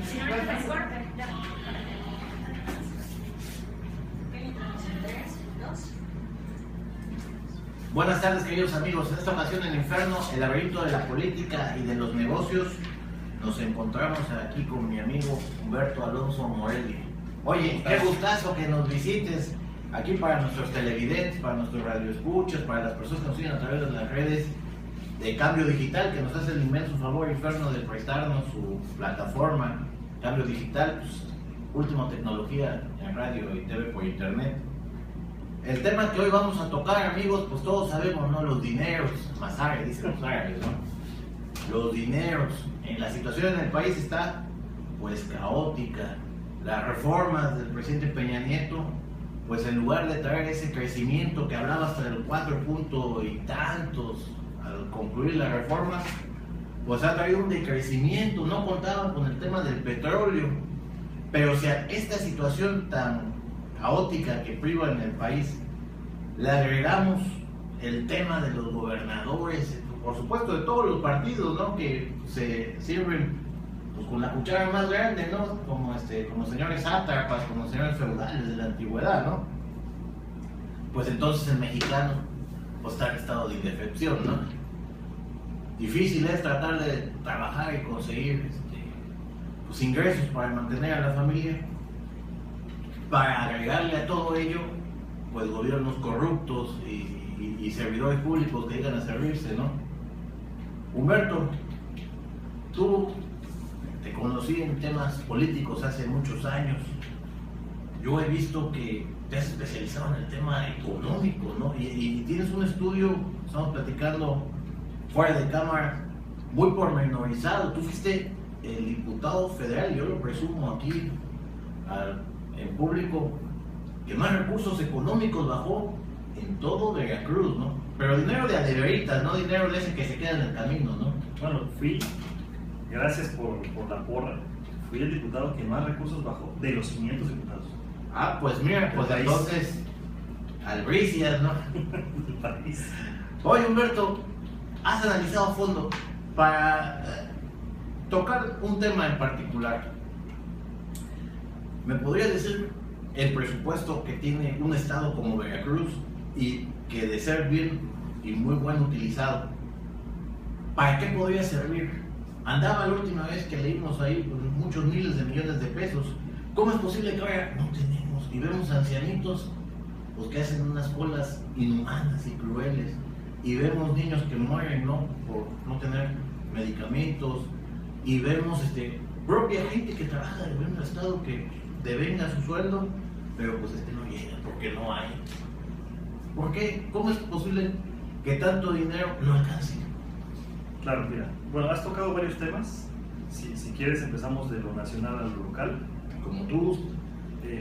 Si no, no se corta. Buenas tardes, queridos amigos. En esta ocasión, en Inferno, el laberinto de la política y de los negocios, nos encontramos aquí con mi amigo Humberto Alonso Morelli. Oye, qué gustazo que nos visites aquí para nuestros televidentes, para nuestros radioescuchas, para las personas que nos siguen a través de las redes de Cambio Digital, que nos hace el inmenso favor, Inferno, de prestarnos su plataforma Cambio Digital, pues, última tecnología en radio y TV por internet. El tema que hoy vamos a tocar, amigos, pues todos sabemos, ¿no? Los dineros, Masare, dicen los árabes, ¿no? Los dineros. En la situación en el país está, pues, caótica. Las reformas del presidente Peña Nieto, pues, en lugar de traer ese crecimiento que hablaba hasta del 4 punto y tantos al concluir las reformas, pues ha traído un decrecimiento. No contaban con el tema del petróleo, pero si a esta situación tan caótica que priva en el país le agregamos el tema de los gobernadores, por supuesto de todos los partidos, ¿no? Que se sirven, pues, con la cuchara más grande, ¿no? Como señores sátrapas, como señores feudales de la antigüedad, ¿no? Pues entonces el mexicano, pues, está en estado de indefensión, ¿no? Difícil es tratar de trabajar y conseguir pues, ingresos para mantener a la familia. Para agregarle a todo ello, pues, gobiernos corruptos y servidores públicos que llegan a servirse, ¿no? Humberto, tú te conocí en temas políticos hace muchos años. Yo he visto que te has especializado en el tema económico, ¿no? Y tienes un estudio, estamos platicando fuera de cámara, muy pormenorizado. Tú fuiste el diputado federal, yo lo presumo aquí en público, que más recursos económicos bajó en todo Veracruz, ¿no? Pero dinero de adeveritas, no dinero de ese que se queda en el camino, ¿no? Bueno, gracias por la porra, fui el diputado que más recursos bajó de los 500 diputados. Ah, pues mira, pues entonces, albricias, ¿no? Del país. Oye, Humberto, has analizado a fondo para tocar un tema en particular. ¿Me podrías decir el presupuesto que tiene un estado como Veracruz y que, de ser bien y muy bueno utilizado, para qué podría servir? Andaba la última vez que leímos ahí pues, muchos miles de millones de pesos. ¿Cómo es posible que ahora no tenemos? Y vemos ancianitos pues, que hacen unas colas inhumanas y crueles, y vemos niños que mueren, ¿no? Por no tener medicamentos, y vemos propia gente que trabaja de gobierno del estado que devenga su sueldo, pero pues no llega porque no hay. ¿Por qué? ¿Cómo es posible que tanto dinero no alcance? Claro, mira, bueno, has tocado varios temas. Si quieres empezamos de lo nacional a lo local. Como tú.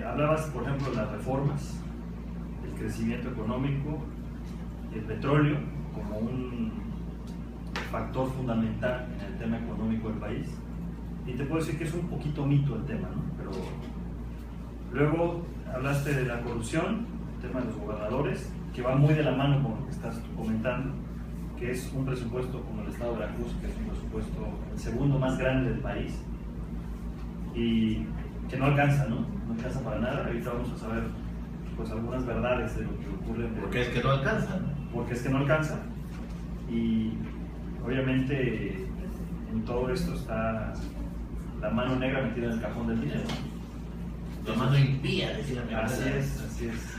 Hablabas, por ejemplo, de las reformas, el crecimiento económico, el petróleo como un factor fundamental en el tema económico del país. Y te puedo decir que es un poquito mito el tema, ¿no? Pero luego hablaste de la corrupción, el tema de los gobernadores, que va muy de la mano con lo que estás comentando, que es un presupuesto como el Estado de Veracruz, que es un presupuesto el segundo más grande del país, y que no alcanza, ¿no? No alcanza para nada. Ahorita vamos a saber pues algunas verdades de lo que ocurre. Porque es que no alcanza, ¿no? Porque es que no alcanza, y obviamente en todo esto está la mano negra metida en el cajón del dinero. La mano impía, decía mi abuela. Así es.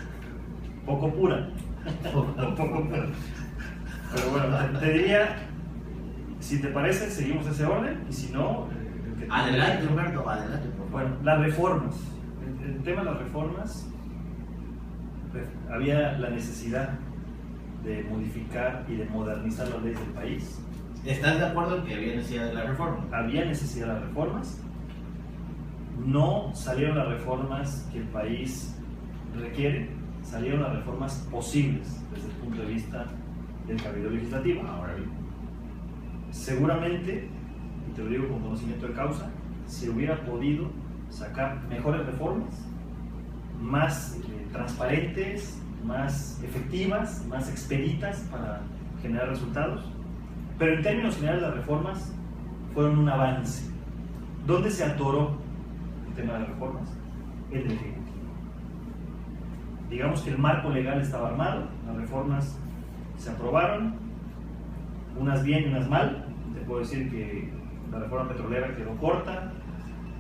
Poco pura. Poco pura. Pero bueno, te diría, si te parece, seguimos ese orden, y si no... Adelante, Humberto, adelante, por favor. Bueno, las reformas. El tema de las reformas, había la necesidad de modificar y de modernizar las leyes del país. ¿Estás de acuerdo en que había necesidad de la reforma? Había necesidad de las reformas. No salieron las reformas que el país requiere, salieron las reformas posibles desde el punto de vista del Cabildo Legislativo. Ahora bien, seguramente, y te lo digo con conocimiento de causa, se hubiera podido sacar mejores reformas, más transparentes, más efectivas, más expeditas para generar resultados. Pero en términos generales las reformas fueron un avance. ¿Dónde se atoró el tema de las reformas? En el Ejecutivo. Digamos que el marco legal estaba armado, las reformas se aprobaron, unas bien y unas mal. Te puedo decir que la reforma petrolera quedó corta,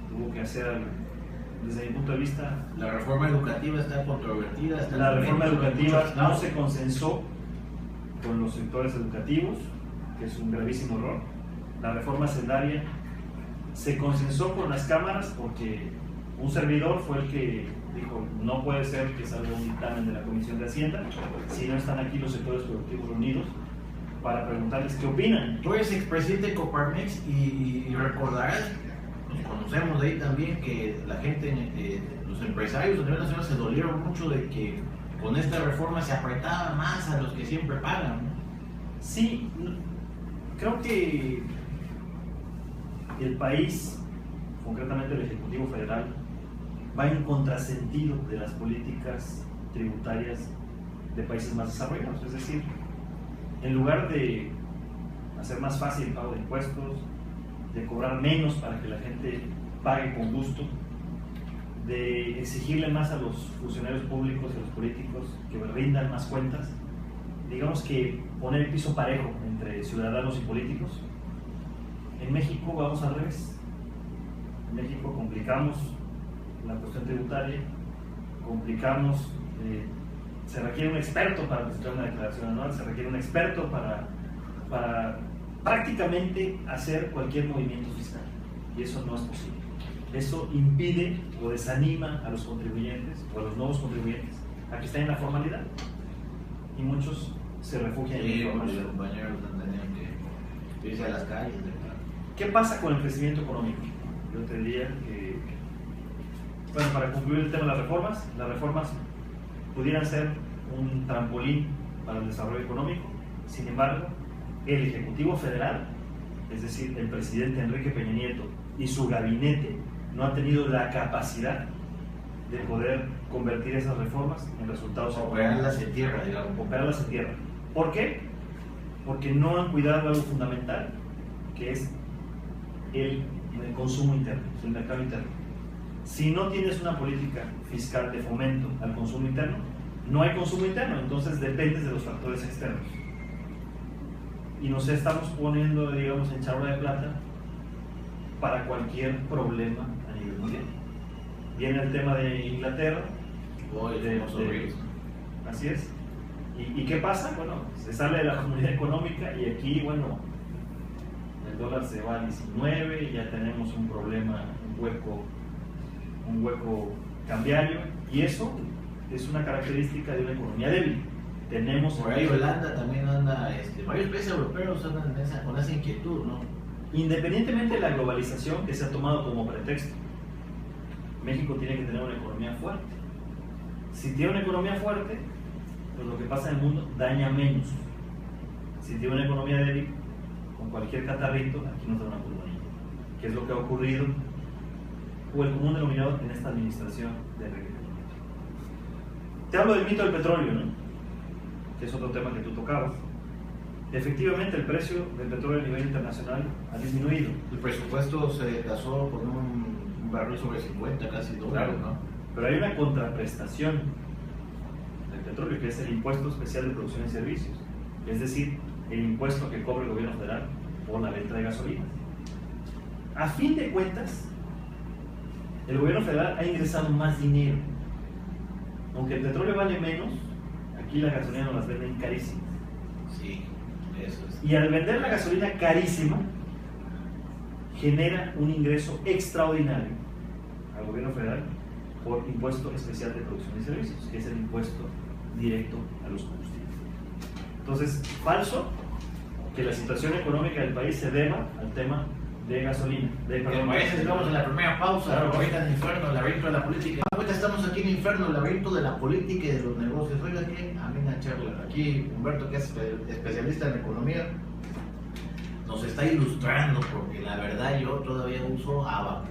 tuvo que hacer, desde mi punto de vista, La reforma educativa está controvertida. la reforma educativa no se consensó con los sectores educativos, que es un gravísimo error. La reforma hacendaria se consensó con las cámaras porque un servidor fue el que dijo: no puede ser que salga un dictamen de la Comisión de Hacienda si no están aquí los sectores productivos reunidos para preguntarles qué opinan. Tú eres expresidente de Coparmex y recordarás, nos conocemos de ahí también, que la gente, los empresarios a nivel nacional se dolieron mucho de que con esta reforma se apretaba más a los que siempre pagan, ¿no? Sí, creo que el país, concretamente el Ejecutivo Federal, va en contrasentido de las políticas tributarias de países más desarrollados. Es decir, en lugar de hacer más fácil el pago de impuestos, de cobrar menos para que la gente pague con gusto, de exigirle más a los funcionarios públicos y a los políticos que rindan más cuentas, digamos que poner el piso parejo entre ciudadanos y políticos. En México vamos al revés. En México complicamos la cuestión tributaria, complicamos, se requiere un experto para presentar una declaración anual, se requiere un experto para prácticamente hacer cualquier movimiento fiscal, y eso no es posible. Eso impide o desanima a los contribuyentes o a los nuevos contribuyentes a que estén en la formalidad, y muchos se refugian en la informalidad. Los compañeros han tenido que irse a las calles, ¿verdad? ¿Qué pasa con el crecimiento económico? Yo te diría que, bueno, para concluir el tema de las reformas pudieran ser un trampolín para el desarrollo económico. Sin embargo, el Ejecutivo Federal, es decir, el presidente Enrique Peña Nieto y su gabinete, no ha tenido la capacidad de poder convertir esas reformas en resultados. Operarlas en tierra, digamos. Operarlas en tierra. ¿Por qué? Porque no han cuidado algo fundamental, que es el consumo interno, el mercado interno. Si no tienes una política fiscal de fomento al consumo interno, no hay consumo interno, entonces dependes de los factores externos. Y nos estamos poniendo, digamos, en charola de plata para cualquier problema a nivel mundial. Viene el tema de Inglaterra. Así es. ¿Y qué pasa? Bueno, se sale de la comunidad económica y aquí, bueno, el dólar se va a 19 y ya tenemos un problema, un hueco cambiario, y eso es una característica de una economía débil. Tenemos por ahí Holanda también anda, varios países europeos andan con esa inquietud, ¿no? Independientemente de la globalización que se ha tomado como pretexto, México tiene que tener una economía fuerte. Si tiene una economía fuerte, pues lo que pasa en el mundo daña menos. Si tiene una economía débil, con cualquier catarrito, aquí nos da una pulmonía, que es lo que ha ocurrido, o el común denominador en esta administración de Enrique Peña Nieto. Te hablo del mito del petróleo, ¿no?, que es otro tema que tú tocabas. Efectivamente, el precio del petróleo a nivel internacional ha disminuido. El presupuesto se tasó con un barril sobre 50, casi $, Claro, ¿no? Pero hay una contraprestación del petróleo, que es el impuesto especial de producción y servicios, es decir, el impuesto que cobra el gobierno federal por la venta de gasolina. A fin de cuentas, el gobierno federal ha ingresado más dinero. Aunque el petróleo vale menos, aquí la gasolina nos las venden carísimas. Sí, eso es. Y al vender la gasolina carísima, genera un ingreso extraordinario al gobierno federal por impuesto especial de producción y servicios, que es el impuesto directo a los combustibles. Entonces, falso que la situación económica del país se deba al tema de gasolina. Estamos en la primera pausa, Claro. ahorita en el infierno, el laberinto de la política. Ahorita estamos aquí en el infierno, el laberinto de la política y de los negocios. Oiga, qué amena charla. Aquí Humberto, que es especialista en economía, nos está ilustrando, porque la verdad yo todavía uso Abaco.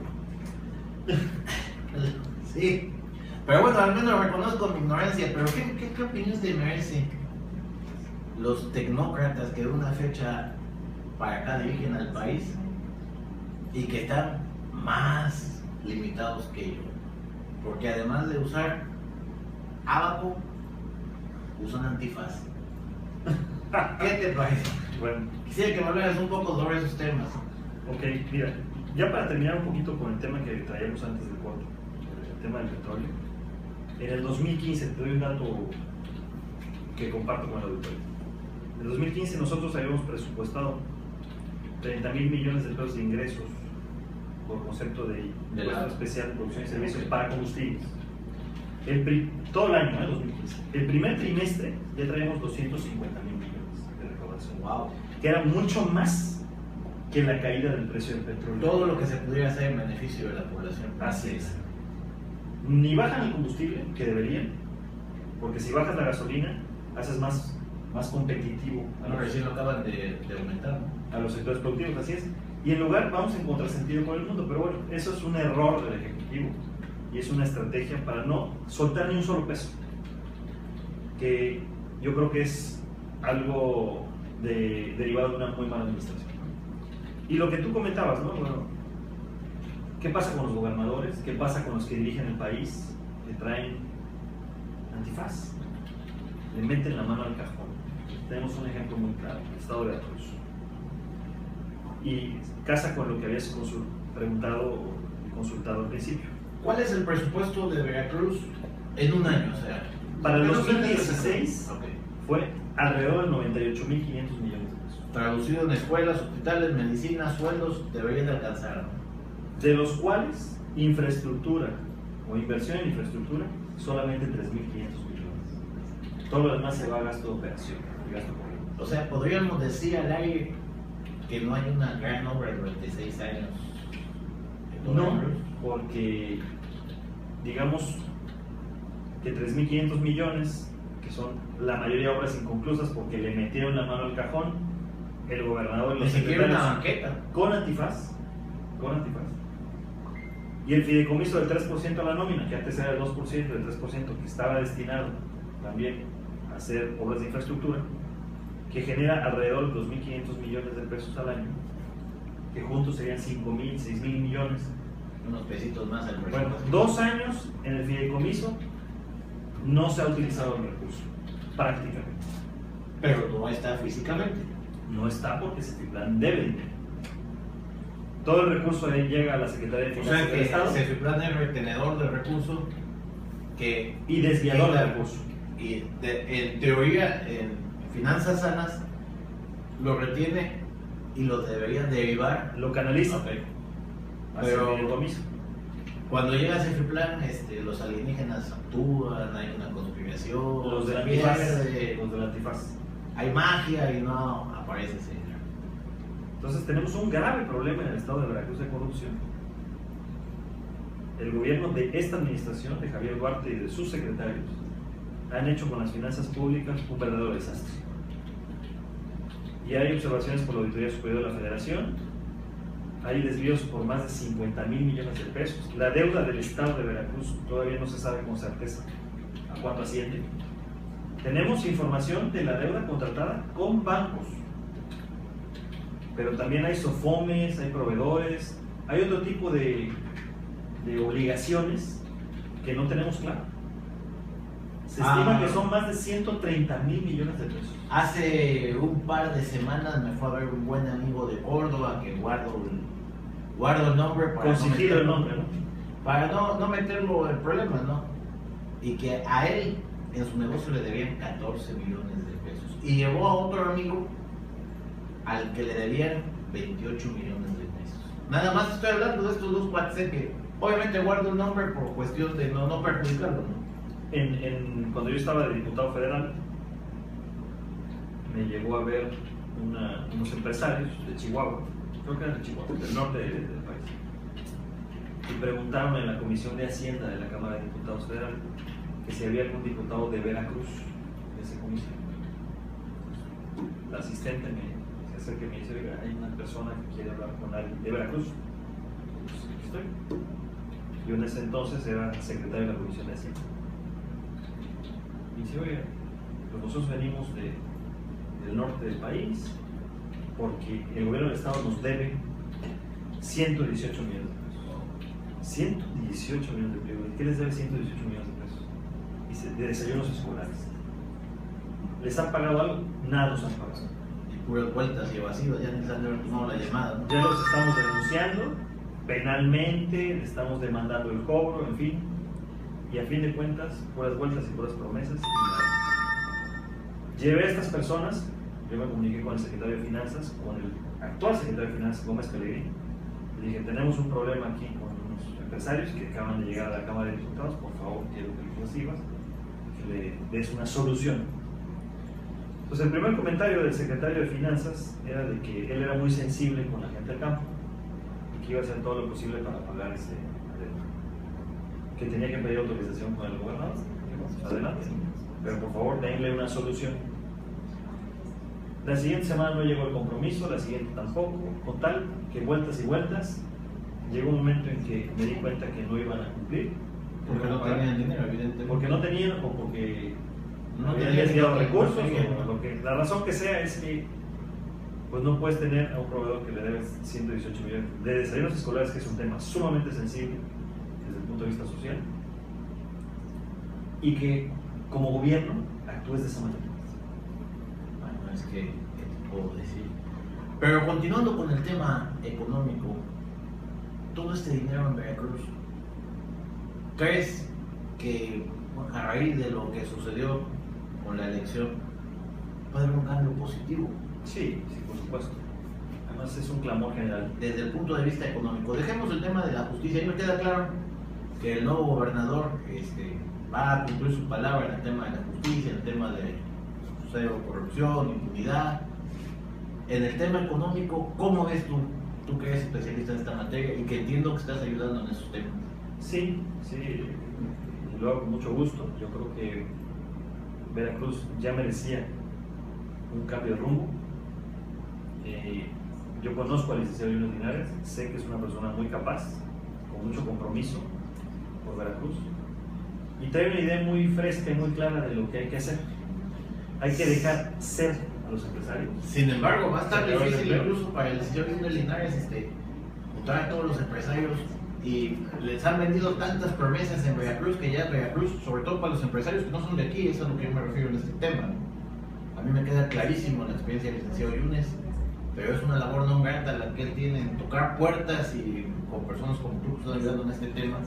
Sí. Pero bueno, al menos reconozco mi ignorancia. Pero ¿qué opinión te merece los tecnócratas que de una fecha para acá dirigen al país y que están más limitados que yo. Porque además de usar Abaco, usan antifaz. ¿Qué te parece? Bueno, Quisiera que me hablaras un poco sobre esos temas. ok, mira, ya para terminar un poquito con el tema que traíamos antes del corte, el tema del petróleo. En el 2015, te doy un dato que comparto con el auditorio. En el 2015 nosotros habíamos presupuestado 30,000 millones de pesos de ingresos por concepto de impuesto especial de producción y servicios para combustibles. Todo el año, 2015. El primer trimestre ya traíamos 250,000 millones de recaudación. Wow. Que era mucho más que la caída del precio del petróleo. Todo lo que se pudiera hacer en beneficio de la población. Así es. Ni bajan el combustible, que deberían, porque si bajas la gasolina, haces más competitivo Bueno, recién lo acaban de aumentar, ¿no? a los sectores productivos, así es. Y en lugar vamos en contrasentido con el mundo, pero bueno, eso es un error del Ejecutivo y es una estrategia para no soltar ni un solo peso, que yo creo que es algo derivado de una muy mala administración. Y lo que tú comentabas, ¿no? Bueno, ¿qué pasa con los gobernadores? ¿Qué pasa con los que dirigen el país? Que traen antifaz, le meten la mano al cajón. Tenemos un ejemplo muy claro, el estado de Veracruz. Y casa con lo que habías preguntado o consultado al principio. ¿Cuál es el presupuesto de Veracruz en un año? O sea, Para el ¿qué nos 2016 Ok. fue alrededor de 98,500 millones de pesos. Traducido en escuelas, hospitales, medicina, sueldos, deberían de alcanzar, ¿no? De los cuales infraestructura o inversión en infraestructura solamente 3,500 millones. Todo lo demás se va a gasto de operación y gasto corriente. O sea, podríamos decir al aire que no hay una gran obra durante 6 años. en todo No, Veracruz. porque digamos que 3,500 millones, que son la mayoría de obras inconclusas porque le metieron la mano al cajón, el gobernador y Ni los siquiera una secretarios banqueta. con antifaz. Y el fideicomiso del 3% a la nómina, que antes era el 2%, el 3% que estaba destinado también a hacer obras de infraestructura, que genera alrededor de 2,500 millones de pesos al año, que juntos serían 5,000, 6,000 millones. Unos pesitos más al Bueno, presupuesto. 2 años en el fideicomiso no se ha utilizado el recurso, prácticamente. Pero no está físicamente. No está porque Cefiplan debe dinero. Todo el recurso ahí llega a la Secretaría de O Finanzas sea del que Estado Cefiplan es retenedor de recursos que y desviador que de la- recursos. y en teoría, en finanzas sanas, lo retiene y lo debería derivar. Lo canaliza Ok. hacia el Pero fideicomiso. cuando llega ese plan, los alienígenas actúan, hay una conspiración, Los del se antifaz. pierde, Los del antifaz. hay magia y no aparece ese. Entonces tenemos un grave problema en el estado de Veracruz de corrupción. El gobierno de esta administración, de Javier Duarte y de sus secretarios, han hecho con las finanzas públicas un verdadero desastre. Y hay observaciones por la Auditoría Superior de la Federación, hay desvíos por más de 50,000 millones de pesos. La deuda del estado de Veracruz todavía no se sabe con certeza a cuánto asciende. Tenemos información de la deuda contratada con bancos, pero también hay sofomes, hay proveedores, hay otro tipo de obligaciones que no tenemos claro. Se estima que son más de 130,000 millones de pesos. Hace un par de semanas me fue a ver un buen amigo de Córdoba que guardo el nombre para Con sigilo el nombre, ¿no? para no meterlo en problemas, ¿no? Y que a él en su negocio le debían 14 millones de pesos. Y llevó a otro amigo al que le debían 28 millones de pesos. Nada más estoy hablando de estos dos cuates que obviamente guardo el nombre por cuestión de no perjudicarlo, ¿no? Cuando yo estaba de diputado federal, me llegó a ver unos empresarios de Chihuahua, creo que eran de Chihuahua, del norte del país, y preguntaron en la Comisión de Hacienda de la Cámara de Diputados Federal que si había algún diputado de Veracruz en esa comisión. La asistente se acerca y me dice: oiga, hay una persona que quiere hablar con alguien de Veracruz. Pues, aquí estoy. Yo en ese entonces era secretario de la Comisión de Hacienda. Y dice: oiga, pues nosotros venimos del norte del país porque el gobierno del estado nos debe 118 millones de pesos. 118 millones de pesos. ¿Qué les debe 118 millones de pesos? De desayunos escolares. ¿Les han pagado algo? Nada nos han pagado. Y puras vueltas y evasivas, ya les han de haber tomado la llamada, ¿no? Ya los estamos denunciando penalmente, le estamos demandando el cobro, en fin. Y a fin de cuentas, puras vueltas y puras promesas y nada. Llevé a estas personas, yo me comuniqué con el secretario de Finanzas, con el actual secretario de Finanzas, Gómez Pellegrini. Le dije, tenemos un problema aquí con unos empresarios que acaban de llegar a la Cámara de Diputados, por favor, quiero que los recibas, que le des una solución. Entonces, el primer comentario del secretario de Finanzas era de que él era muy sensible con la gente del campo y que iba a hacer todo lo posible para pagar ese adeudo. Que tenía que pedir autorización con el gobernador. Adelante. Pero por favor, denle una solución. La siguiente semana no llegó el compromiso, la siguiente tampoco. Con tal que vueltas y vueltas, llegó un momento en que me di cuenta que no iban a cumplir. Porque no tenían dinero, evidentemente. Porque no tenían o porque no habían desviado recursos, o lo que, la razón que sea es que pues no puedes tener a un proveedor que le debes 118 millones de desayunos escolares, que es un tema sumamente sensible desde el punto de vista social, y que como gobierno actúes de esa manera. Bueno, es que, ¿qué te puedo decir? Pero continuando con el tema económico, todo este dinero en Veracruz, ¿crees que a raíz de lo que sucedió con la elección puede haber un cambio positivo? Sí, sí, por supuesto. Además es un clamor general. Desde el punto de vista económico, dejemos el tema de la justicia. A mí me queda claro que el nuevo gobernador va a cumplir su palabra en el tema de la justicia, en el tema de cero corrupción, impunidad. En el tema económico, ¿cómo ves tú? Tú que eres especialista en esta materia y que entiendo que estás ayudando en esos temas. Sí, sí, y lo hago con mucho gusto. Yo creo que Veracruz ya merecía un cambio de rumbo. Yo conozco al licenciado Yunes Linares, sé que es una persona muy capaz, con mucho compromiso por Veracruz, y trae una idea muy fresca y muy clara de lo que hay que hacer. Hay que dejar ser a los empresarios. Sin embargo, va a estar difícil incluso para el licenciado Yunes Linares juntar a todos los empresarios, y les han vendido tantas promesas en Veracruz que ya Veracruz, sobre todo para los empresarios que no son de aquí, eso es a lo que yo me refiero en este tema, ¿no? A mí me queda clarísimo la experiencia del licenciado Yunes, pero es una labor no grata la que él tiene en tocar puertas y con personas como tú que están ayudando en este tema,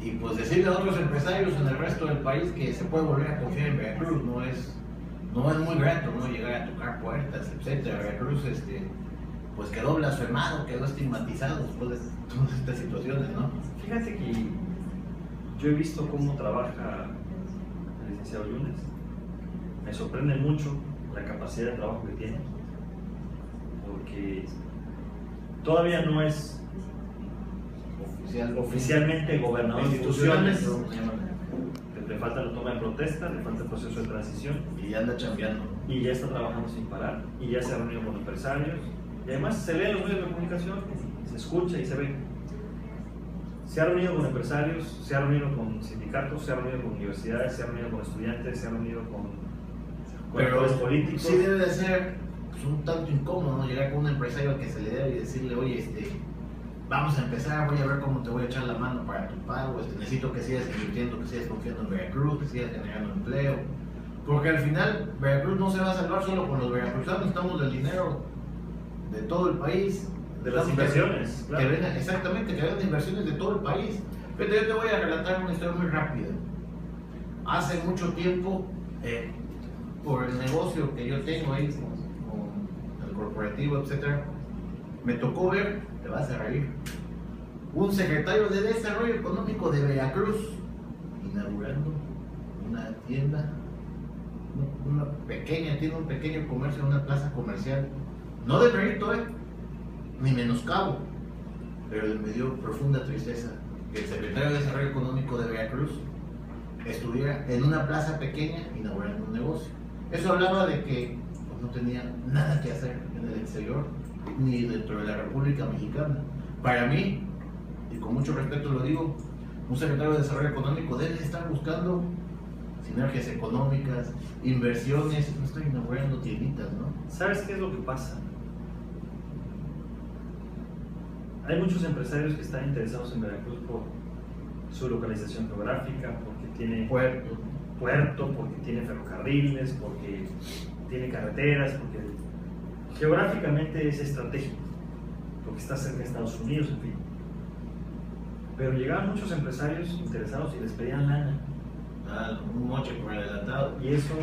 y pues decirle a otros empresarios en el resto del país que se puede volver a confiar en Veracruz. No es muy grato, ¿no? Llegar a tocar puertas, etcétera. Veracruz pues quedó blasfemado, quedó estigmatizado después de todas estas situaciones, ¿no? Fíjate que yo he visto cómo trabaja el licenciado Yunes. Me sorprende mucho la capacidad de trabajo que tiene, porque todavía no es oficialmente gobernador de instituciones. Le falta la toma de protesta, le falta el proceso de transición. Y ya anda chambeando. Y ya está trabajando sin parar, y ya se ha reunido con empresarios. Y además se lee en los medios de comunicación, se escucha y se ve. Se ha reunido con empresarios, se ha reunido con sindicatos, se ha reunido con universidades, se ha reunido con estudiantes, se ha reunido con actores políticos. Sí debe de ser pues, un tanto incómodo, ¿no? Llegar con un empresario al que se le debe y decirle, oye, vamos a empezar, voy a ver cómo te voy a echar la mano para tu pago, necesito que sigas invirtiendo, que sigas confiando en Veracruz, que sigas generando empleo. Porque al final Veracruz no se va a salvar solo con los veracruzanos, necesitamos del dinero de todo el país. De las inversiones, claro. Exactamente, que vengan inversiones de todo el país. Pero yo te voy a relatar una historia muy rápida. Hace mucho tiempo, por el negocio que yo tengo ahí con el corporativo, etcétera, me tocó ver, te vas a reír, un secretario de Desarrollo Económico de Veracruz inaugurando una tienda, una pequeña tienda, un pequeño comercio, una plaza comercial, no de mérito, ni menoscabo, pero me dio profunda tristeza que el secretario de Desarrollo Económico de Veracruz estuviera en una plaza pequeña inaugurando un negocio. Eso hablaba de que pues, no tenía nada que hacer en el exterior ni dentro de la República Mexicana. Para mí, y con mucho respeto lo digo, un secretario de Desarrollo Económico debe estar buscando sinergias económicas, inversiones, no estoy inaugurando tienditas, ¿no? ¿Sabes qué es lo que pasa? hay muchos empresarios que están interesados en Veracruz por su localización geográfica, porque tiene puerto, porque tiene ferrocarriles, porque tiene carreteras, porque geográficamente es estratégico, porque está cerca de Estados Unidos, en fin. Pero llegaban muchos empresarios interesados y les pedían lana. Un moche por adelantado. Y eso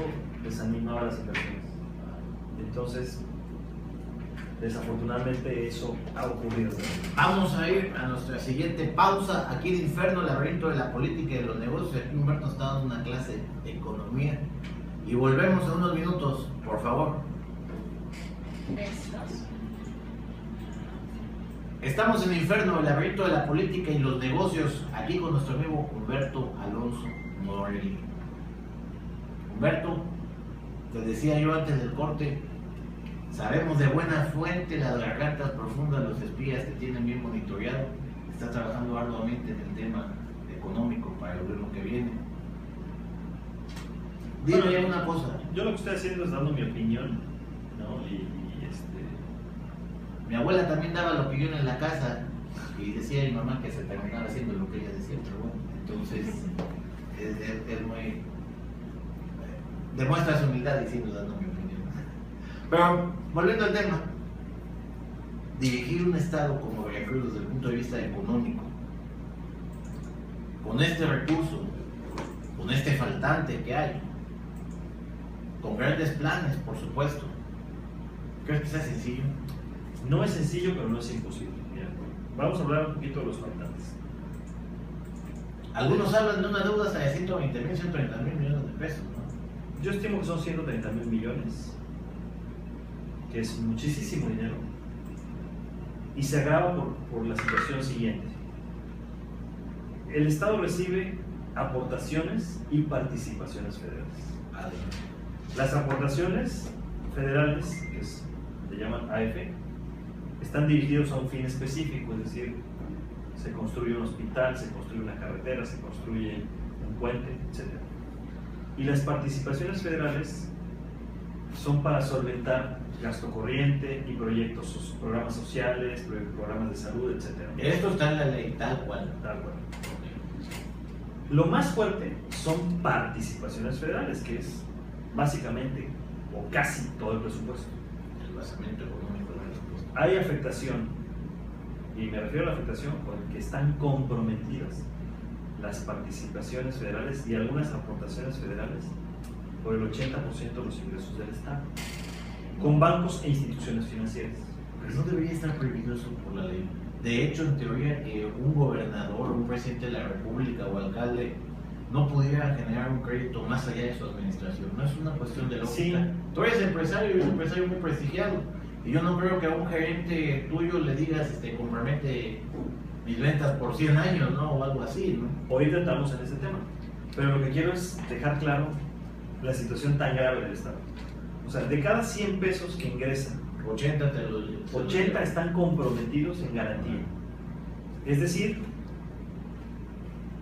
desanimaba las inversiones. Entonces, desafortunadamente eso ha ocurrido. Vamos a ir a nuestra siguiente pausa aquí en Inferno, laberinto de la política y de los negocios. Aquí Humberto está dando una clase de economía y volvemos en unos minutos, por favor. Estamos en Inferno, el laberinto de la política y los negocios, aquí con nuestro amigo Humberto Alonso Morelli. Humberto, te decía yo antes del corte, sabemos de buena fuente las gargantas profundas de los espías que tienen bien monitoreado. Está trabajando arduamente en el tema económico para el gobierno que viene. Dime bueno, una cosa. Yo lo que estoy haciendo es dando mi opinión, ¿no? Mi abuela también daba la opinión en la casa y decía a mi mamá que se terminaba haciendo lo que ella decía, pero bueno, entonces es muy... demuestra su humildad diciendo, dando mi opinión. Pero, volviendo al tema, dirigir un estado como Veracruz desde el punto de vista económico, con este recurso, con este faltante que hay, con grandes planes, por supuesto, ¿crees que sea sencillo? No es sencillo, pero no es imposible. Mira, vamos a hablar un poquito de los faltantes. Algunos hablan de una deuda hasta de 120,000, 130,000 millones de pesos, ¿no? Yo estimo que son 130,000 millones, que es muchísimo dinero, y se agrava por la situación siguiente. El Estado recibe aportaciones y participaciones federales. Las aportaciones federales, que se llaman AF, están dirigidos a un fin específico, es decir, se construye un hospital, se construye una carretera, se construye un puente, etc. Y las participaciones federales son para solventar gasto corriente y proyectos, programas sociales, programas de salud, etc. Esto está en la ley, tal cual. Tal cual. Lo más fuerte son participaciones federales, que es básicamente o casi todo el presupuesto. El basamento económico del presupuesto. Hay afectación, y me refiero a la afectación porque están comprometidas las participaciones federales y algunas aportaciones federales por el 80% de los ingresos del Estado, con bancos e instituciones financieras. Pero no debería estar prohibido eso por la ley. De hecho, en teoría, que un gobernador, un presidente de la república o alcalde no pudiera generar un crédito más allá de su administración. No es una cuestión de lógica. Sí. Tú eres empresario y eres un empresario muy prestigiado. Y yo no creo que a un gerente tuyo le digas, compromete mis ventas por 100 años, ¿no? O algo así, ¿no? Ahorita estamos en ese tema, pero lo que quiero es dejar claro la situación tan grave del Estado. O sea, de cada 100 pesos que ingresan, 80 te los 80 están comprometidos en garantía. Es decir,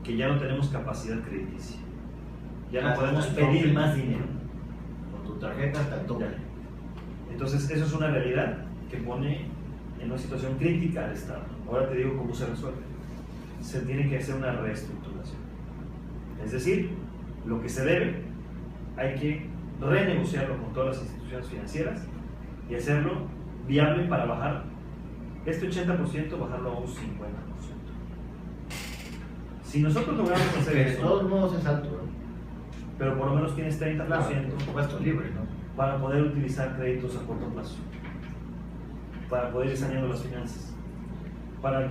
que ya no tenemos capacidad crediticia. Ya no podemos pedir más dinero. Con tu tarjeta hasta el tope. Entonces, eso es una realidad que pone en una situación crítica al Estado. Ahora te digo cómo se resuelve. Se tiene que hacer una reestructuración. Es decir, lo que se debe, hay que renegociarlo con todas las instituciones financieras y hacerlo viable para bajar este 80%, bajarlo a un 50%. Si nosotros logramos hacer Que de eso, todos modos es alto, ¿no? pero por lo menos tienes 30%, Claro, por supuesto, libre, ¿no? para poder utilizar créditos a corto plazo, para poder ir saneando las finanzas, para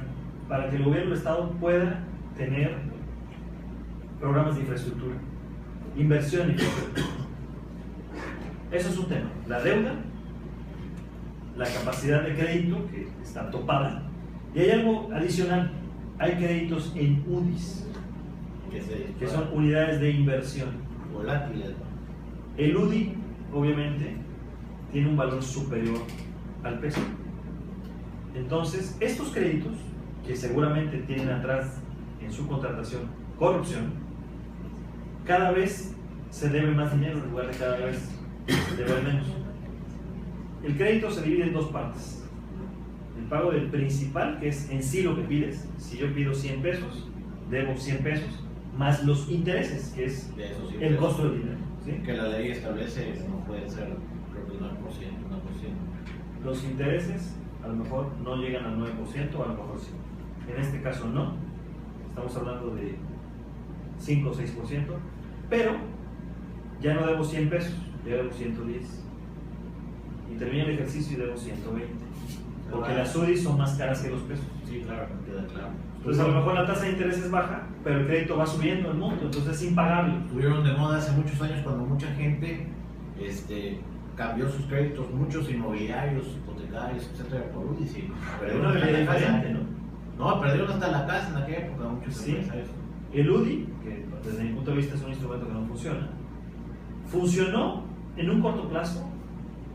que el gobierno del Estado pueda tener programas de infraestructura, inversión en infraestructura. Eso es un tema. La deuda, la capacidad de crédito, que está topada, y hay algo adicional, hay créditos en UDIs, que son unidades de inversión volátiles, ¿no? El UDI, obviamente, tiene un valor superior al peso. Entonces, estos créditos, que seguramente tienen atrás en su contratación corrupción, cada vez se debe más dinero en lugar de cada vez deber menos. El crédito se divide en dos partes. El pago del principal, que es en sí lo que pides. Si yo pido 100 pesos, debo 100 pesos, más los intereses, que es De esos el 100 costo del dinero. ¿Sí? que la ley establece no puede ser, creo que el 9%, 1%. Los intereses a lo mejor no llegan al 9%, o a lo mejor sí. En este caso no. Estamos hablando de 5 o 6%, pero ya no debo 100 pesos, ya debo 110. Y termina el ejercicio y debo 120. Porque las UDIs son más caras que los pesos. Sí, claro, me queda claro. Entonces a lo mejor la tasa de interés es baja, pero el crédito va subiendo el monto, entonces es impagable. Estuvieron de moda hace muchos años cuando mucha gente cambió sus créditos, muchos inmobiliarios, hipotecarios, etcétera, por UDIs. Sí. Pero una realidad diferente, ¿no? No, perdieron hasta la casa en aquella época muchos Sí. empresarios. El UDI, que desde mi punto de vista es un instrumento que no funciona, funcionó en un corto plazo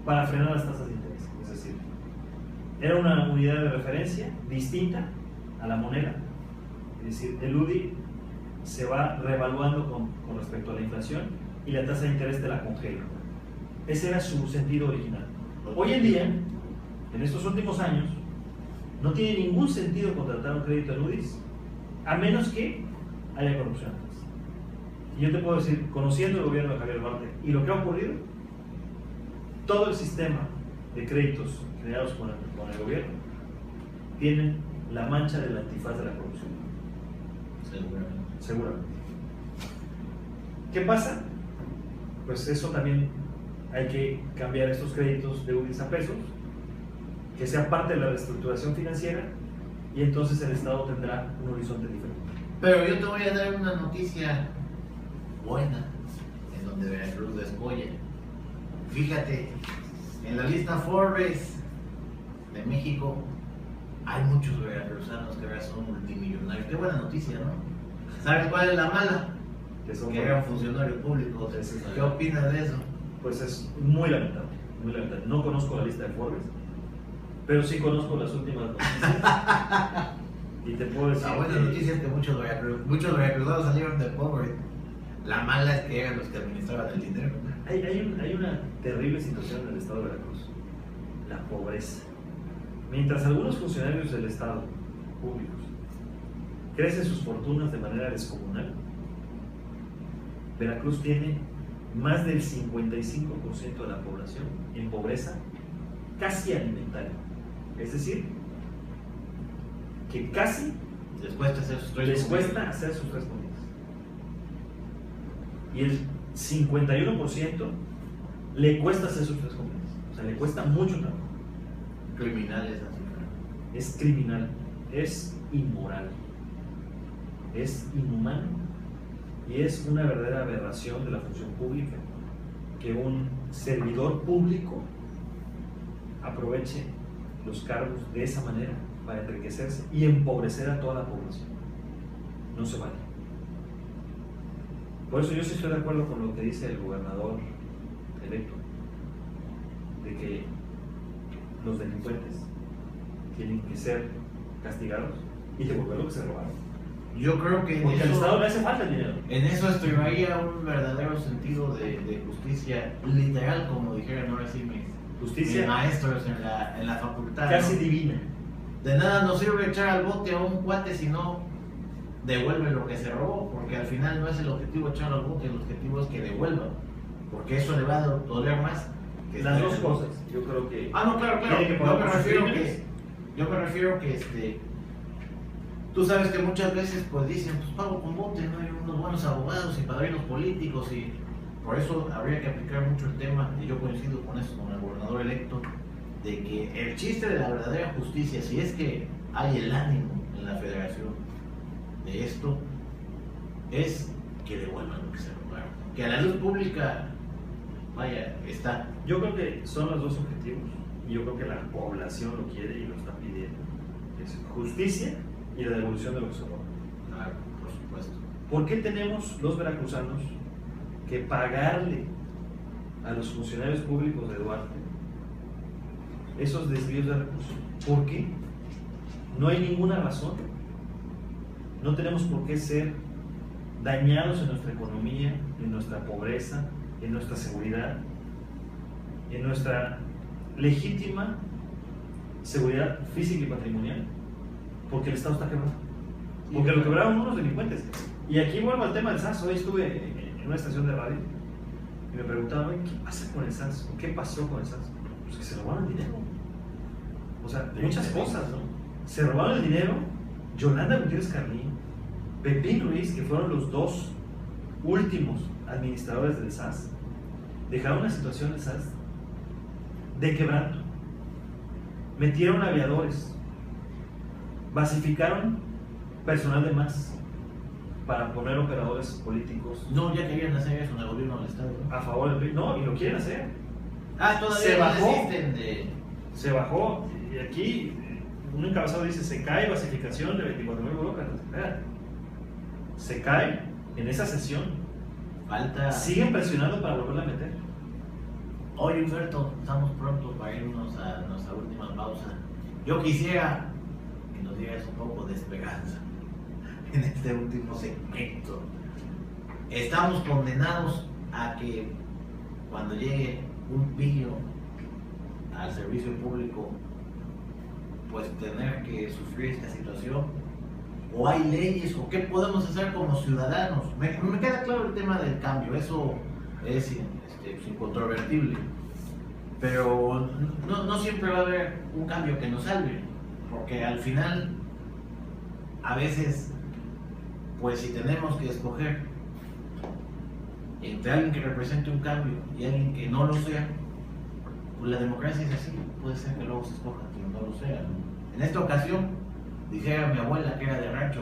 para frenar las tasas de interés. Es decir, era una unidad de referencia distinta a la moneda. Es decir, el UDI se va revaluando con respecto a la inflación y la tasa de interés te la congela. Ese era su sentido original. Hoy en día, en estos últimos años, no tiene ningún sentido contratar un crédito en UDIs a menos que haya corrupción. Y yo te puedo decir, conociendo el gobierno de Javier Duarte y lo que ha ocurrido, todo el sistema de créditos generados con el gobierno tienen la mancha del antifaz de la corrupción. Seguramente. ¿Qué pasa? Pues eso también hay que cambiar estos créditos de UDIs a pesos, que sea parte de la reestructuración financiera, y entonces el Estado tendrá un horizonte diferente. Pero yo te voy a dar una noticia buena, en donde Veracruz descolla. Fíjate, en la lista Forbes de México hay muchos veracruzanos que ahora son multimillonarios. Qué buena noticia, ¿no? ¿Sabes cuál es la mala? Que eran funcionarios públicos. ¿Qué opinas de eso? Pues es muy lamentable, muy lamentable. No conozco la lista de Forbes, pero sí conozco las últimas noticias. Y te puedo decir. La buena noticia es que muchos veracruzanos salieron de pobres. La mala es que eran los que administraban el dinero. Hay una terrible situación en el estado de Veracruz: la pobreza. Mientras algunos funcionarios del Estado, públicos, crecen sus fortunas de manera descomunal, Veracruz tiene más del 55% de la población en pobreza casi alimentaria. Es decir, que casi les cuesta hacer sus tres comidas. Y el 51% le cuesta hacer sus 3 comidas. O sea, le cuesta mucho trabajo. Criminales así. Es criminal, es inmoral, es inhumano y es una verdadera aberración de la función pública que un servidor público aproveche los cargos de esa manera para enriquecerse y empobrecer a toda la población. No se vale. Por eso yo sí estoy de acuerdo con lo que dice el gobernador electo, de que los delincuentes tienen que ser castigados y devolver lo que se robaron. Yo creo que porque al Estado le hace falta el dinero. En eso estribaría un verdadero sentido de justicia literal, como dijeron ahora sí mis maestros en la facultad. Casi ¿no? Divina. De nada nos sirve echar al bote a un cuate si no devuelve lo que se robó, porque al final no es el objetivo echar al bote, el objetivo es que devuelva, porque eso le va a doler más. Que las dos cosas, yo creo que. No, claro. Yo me refiero que tú sabes que muchas veces pues dicen, pues pago con bote, no hay unos buenos abogados y padrinos políticos, y por eso habría que aplicar mucho el tema, y yo coincido con eso, con el gobernador electo, de que el chiste de la verdadera justicia, si es que hay el ánimo en la federación de esto, es que devuelvan lo que se robaron, que a la luz pública, vaya, está. Yo creo que son los dos objetivos, y yo creo que la población lo quiere y lo está pidiendo: es justicia y la devolución de lo que se roba. Claro, por supuesto. ¿Por qué tenemos los veracruzanos que pagarle a los funcionarios públicos de Duarte esos desvíos de recursos? ¿Por qué? No hay ninguna razón. No tenemos por qué ser dañados en nuestra economía, en nuestra pobreza, en nuestra seguridad, en nuestra legítima seguridad física y patrimonial, porque el Estado está quebrado. Porque lo quebraron unos delincuentes. Y aquí vuelvo al tema del SAS. Hoy estuve en una estación de radio y me preguntaban, ¿qué pasa con el SAS? ¿Qué pasó con el SAS? Pues que se robaron el dinero. O sea, muchas cosas, ¿no? Se robaron el dinero. Yolanda Gutiérrez Carlín, Pepín Ruiz, que fueron los dos últimos administradores del SAS, dejaron una situación del SAS de quebranto. Metieron aviadores, basificaron personal de más para poner operadores políticos. No, ya querían hacer eso en el gobierno del Estado, ¿no? A favor del PRI. No, y lo quieren hacer. Todavía Se bajó. resisten de... Se bajó. Y aquí un encabezado dice, se cae basificación de 24,000 burócratas. Se cae en esa sesión. Falta... Siguen presionando para volverla a meter. Oye, Humberto, estamos pronto para irnos a nuestra última pausa. Yo quisiera que nos dieras un poco de esperanza en este último segmento. Estamos condenados a que cuando llegue un pillo al servicio público, pues tener que sufrir esta situación. ¿O hay leyes? ¿O qué podemos hacer como ciudadanos? Me queda claro el tema del cambio, eso es incontrovertible. Pero no siempre va a haber un cambio que nos salve, porque al final, a veces, pues si tenemos que escoger entre alguien que represente un cambio y alguien que no lo sea, pues la democracia es así, puede ser que luego se escoja, pero no lo sea, ¿no? En esta ocasión, dijera mi abuela que era de rancho,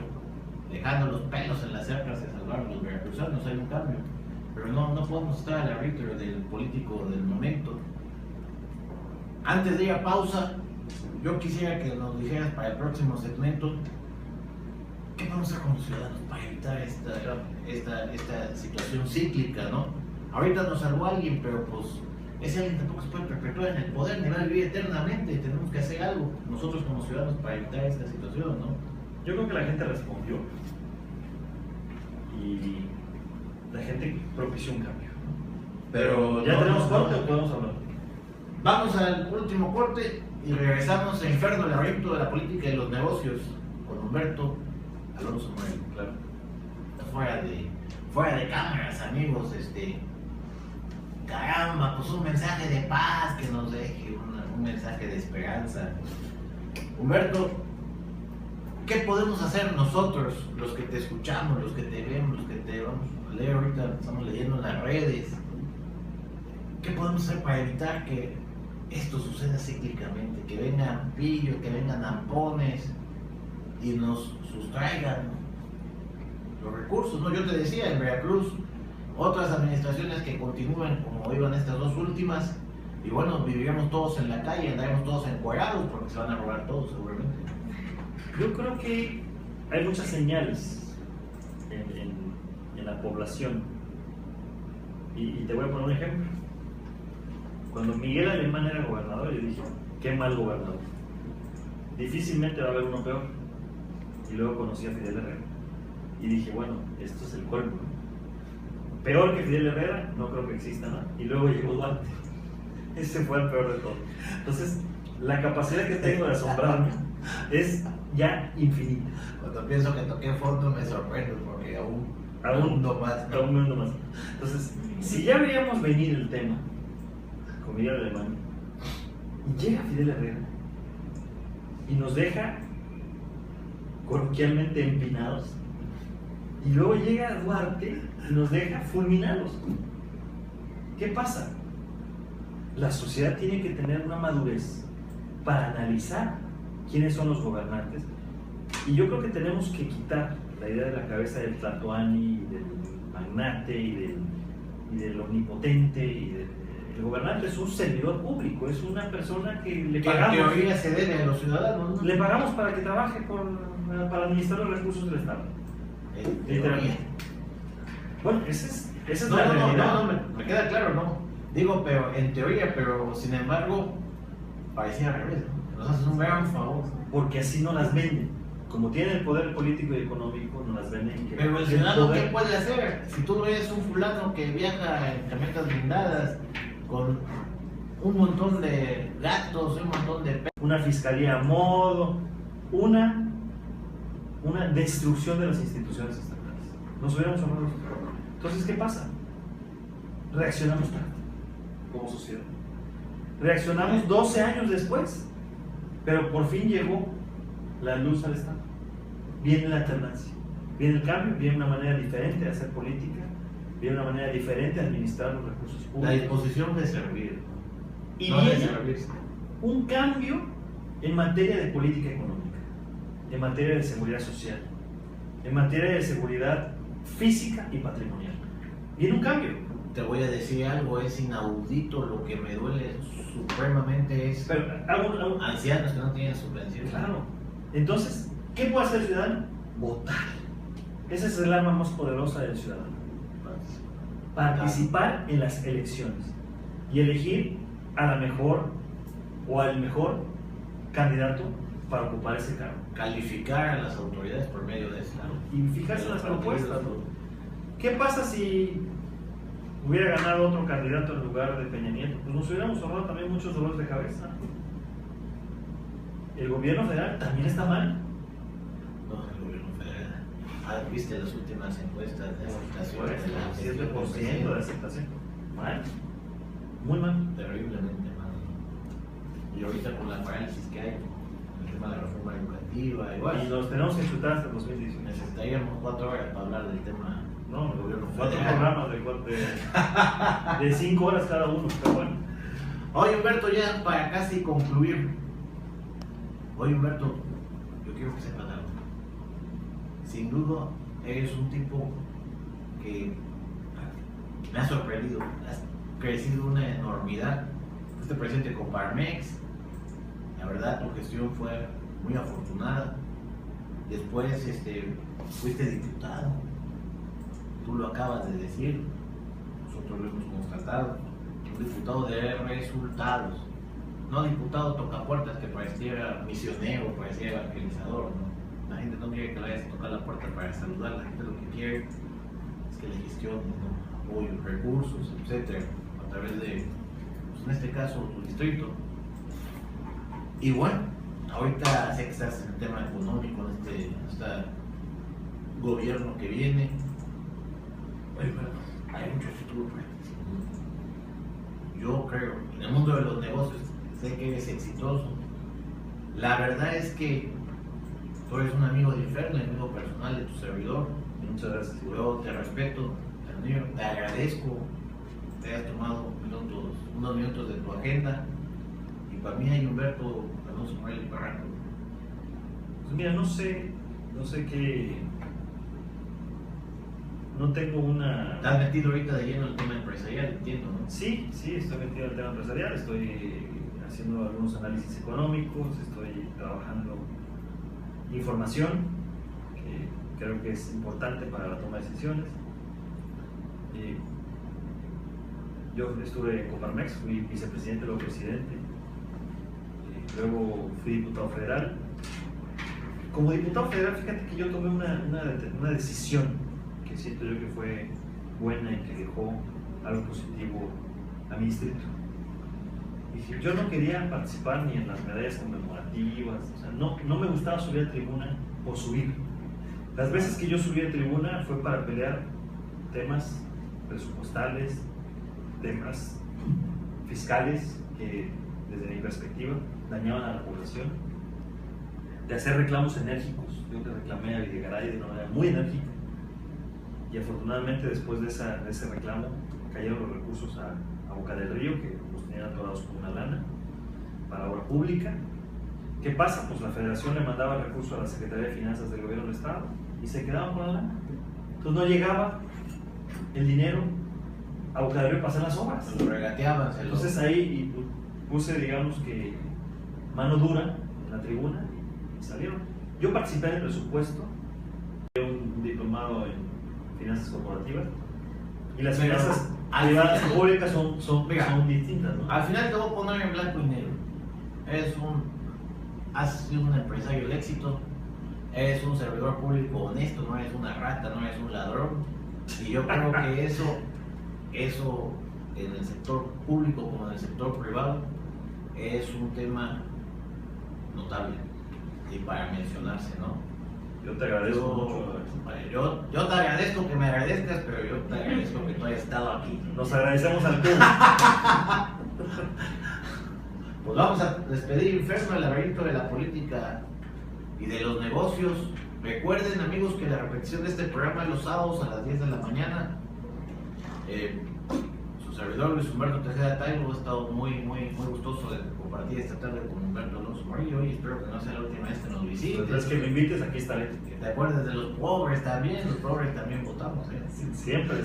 dejando los pelos en las cercas de salvar a los veracruzanos, hay un cambio, pero no podemos estar al arbitrio del político del momento. Antes de ir a pausa, yo quisiera que nos dijeras para el próximo segmento ¿qué podemos hacer como ciudadanos para evitar esta situación cíclica, ¿no? Ahorita nos salvó alguien, pero pues ese alguien tampoco se puede perpetuar en el poder ni va a vivir eternamente. Tenemos que hacer algo nosotros como ciudadanos para evitar esta situación, ¿no? Yo creo que la gente respondió y la gente propició un cambio. Pero ¿Ya tenemos corte o podemos hablar? Vamos al último corte y regresamos a Inferno, el laberinto de la política y los negocios con Humberto Alonso Morel. Claro. Fuera de cámaras, amigos, caramba, pues un mensaje de paz que nos deje, un mensaje de esperanza. Humberto, ¿qué podemos hacer nosotros, los que te escuchamos, los que te vemos, los que te vamos a leer ahorita, estamos leyendo en las redes? ¿Qué podemos hacer para evitar que esto suceda cíclicamente? Que vengan pillos, que vengan ampones y nos sustraigan los recursos, ¿no? Yo te decía, en Veracruz, otras administraciones que continúen como iban estas dos últimas, y bueno, viviremos todos en la calle, andaremos todos encuerados porque se van a robar todos seguramente. Yo creo que hay muchas señales en la población y te voy a poner un ejemplo. Cuando Miguel Alemán era gobernador, yo dije, qué mal gobernador, difícilmente va a haber uno peor. Y luego conocí a Fidel Herrera y dije, bueno, esto es el colmo, ¿no? Peor que Fidel Herrera no creo que exista, ¿no? Y luego llegó Duarte. Ese fue el peor de todos. Entonces, la capacidad que tengo de asombrarme es ya infinita. Cuando pienso que toqué fondo me sorprendo porque aún no más, ¿no? Aún no más. Entonces, si ya veíamos venir el tema con Miguel Alemán y llega Fidel Herrera y nos deja coloquialmente empinados, y luego llega Duarte y nos deja fulminados, ¿qué pasa? La sociedad tiene que tener una madurez para analizar quiénes son los gobernantes, y yo creo que tenemos que quitar la idea de la cabeza del tlatoani, del magnate y del omnipotente el gobernante es un servidor público, es una persona que le pagamos. Que en teoría se debe a los ciudadanos, ¿no? Le pagamos para que trabaje para administrar los recursos del Estado. Literalmente. Bueno, esa es la realidad. No, me queda claro, no. Digo, pero en teoría, pero sin embargo, parecía al revés, ¿no? Nos hacen un gran favor. Porque así no las venden. Como tienen el poder político y económico, no las venden. Pero el ciudadano, ¿qué puede hacer? Si tú ves un fulano que viaja en camionetas blindadas, con un montón de gastos, un montón de... Una fiscalía a modo, una destrucción de las instituciones estatales. Nos hubiéramos ahorrado. Entonces, ¿qué pasa? Reaccionamos tarde como sociedad. Reaccionamos 12 años después, pero por fin llegó la luz al Estado. Viene la alternancia, viene el cambio, viene una manera diferente de hacer política, viene una manera diferente de administrar los recursos públicos. La disposición de servir. Y no de viene servirse. un cambio en materia de política económica, en materia de seguridad social, en materia de seguridad física y patrimonial. Viene un cambio. Te voy a decir algo, es inaudito, lo que me duele supremamente es Pero ancianos que no tienen subvención. claro. Entonces, ¿qué puede hacer el ciudadano? Votar. Esa es el arma más poderosa del ciudadano. Participar en las elecciones y elegir a la mejor o al mejor candidato para ocupar ese cargo. Calificar a las autoridades por medio de eso. Y fijarse en las Pero propuestas, ¿no? ¿Qué pasa si hubiera ganado otro candidato en lugar de Peña Nieto? Pues nos hubiéramos ahorrado también muchos dolores de cabeza. El gobierno federal también está mal. No, el gobierno federal. ¿Viste las últimas encuestas de aceptación de la 7% de aceptación. Mal. Muy mal. Terriblemente mal. Y ahorita con la parálisis que hay, el tema de la reforma educativa, igual. Y nos tenemos que chutar hasta el 2019. Necesitaríamos 4 horas para hablar del tema No, del gobierno 4 federal. programas de 5 horas cada uno, pero bueno. Oye, Humberto, ya para casi concluir. Oye, Humberto, yo quiero que sepas algo. Sin duda, eres un tipo que me ha sorprendido. Has crecido una enormidad. Fuiste presidente con Parmex. La verdad, tu gestión fue muy afortunada. Después fuiste diputado. Tú lo acabas de decir. Nosotros lo hemos constatado. Un diputado de resultados. No diputado tocapuertas que pareciera misionero, pareciera evangelizador, ¿no? La gente no quiere que le vayas a tocar la puerta para saludar, la gente lo que quiere es que le gestionen, ¿no? Apoyo, recursos, etcétera, a través de, pues en este caso, tu distrito. Y bueno, ahorita sé que estás en el tema económico, en este gobierno que viene. Oye, pero hay mucho futuro para ti. Yo creo, en el mundo de los negocios, sé que eres exitoso. La verdad es que tú eres un amigo de Inferno, amigo personal de tu servidor. Muchas gracias. Yo te respeto, te admiro, te agradezco que hayas tomado unos minutos de tu agenda. Y para mí hay Humberto Alonso Morel Barranco. Pues mira, no sé qué. No tengo una. Estás metido ahorita de lleno en el tema empresarial, entiendo, ¿no? Sí, estoy metido en el tema empresarial, estoy haciendo algunos análisis económicos, estoy trabajando información, que creo que es importante para la toma de decisiones. Yo estuve en Coparmex, fui vicepresidente, luego presidente, luego fui diputado federal. Como diputado federal, fíjate que yo tomé una decisión que siento yo que fue buena y que dejó algo positivo a mi distrito. Dije, yo no quería participar ni en las medallas conmemorativas, o sea, no me gustaba subir a tribuna por subir. Las veces que yo subí a tribuna fue para pelear temas presupuestales, temas fiscales que desde mi perspectiva dañaban a la población, de hacer reclamos enérgicos. Yo te reclamé a Videgaray de una manera muy enérgica y afortunadamente después de ese reclamo cayeron los recursos a Boca del Río, que los tenían atorados con una lana para obra pública. ¿Qué pasa? Pues la federación le mandaba el recurso a la Secretaría de Finanzas del Gobierno del Estado y se quedaban con la lana. Entonces no llegaba el dinero a Boca del Río para hacer las obras. Se lo regateaban, Entonces ahí puse, digamos que, mano dura en la tribuna y salieron. Yo participé en el presupuesto, un diplomado en finanzas corporativas, y las Pero, finanzas al privadas final- públicas son distintas, ¿no? Al final te voy a poner en blanco y negro. Has sido un empresario de éxito, eres un servidor público honesto, no eres una rata, no eres un ladrón. Y yo creo que eso en el sector público como en el sector privado, es un tema notable y para mencionarse, ¿no? Yo te agradezco mucho. Yo te agradezco que me agradezcas, pero yo te agradezco que tú hayas estado aquí. Nos agradecemos al público. Pues vamos a despedir Inferno, el laberinto de la política y de los negocios. Recuerden, amigos, que la repetición de este programa es los sábados a las 10 de la mañana. Su servidor Luis Humberto Tejeda Taibo ha estado muy gustoso de compartir esta tarde con Humberto Alonso Morillo y espero que no sea la última vez que nos visites. Entonces, que me invites, aquí estaré. Que te acuerdes de los pobres también votamos. Siempre.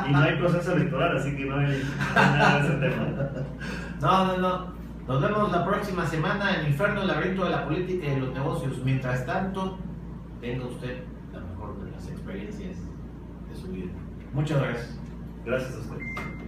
Y no hay proceso electoral, así que no hay nada de ese tema. No. Nos vemos la próxima semana en Inferno, el laberinto de la política y de los negocios. Mientras tanto, tenga usted la mejor de las experiencias de su vida. Muchas gracias. Gracias a ustedes.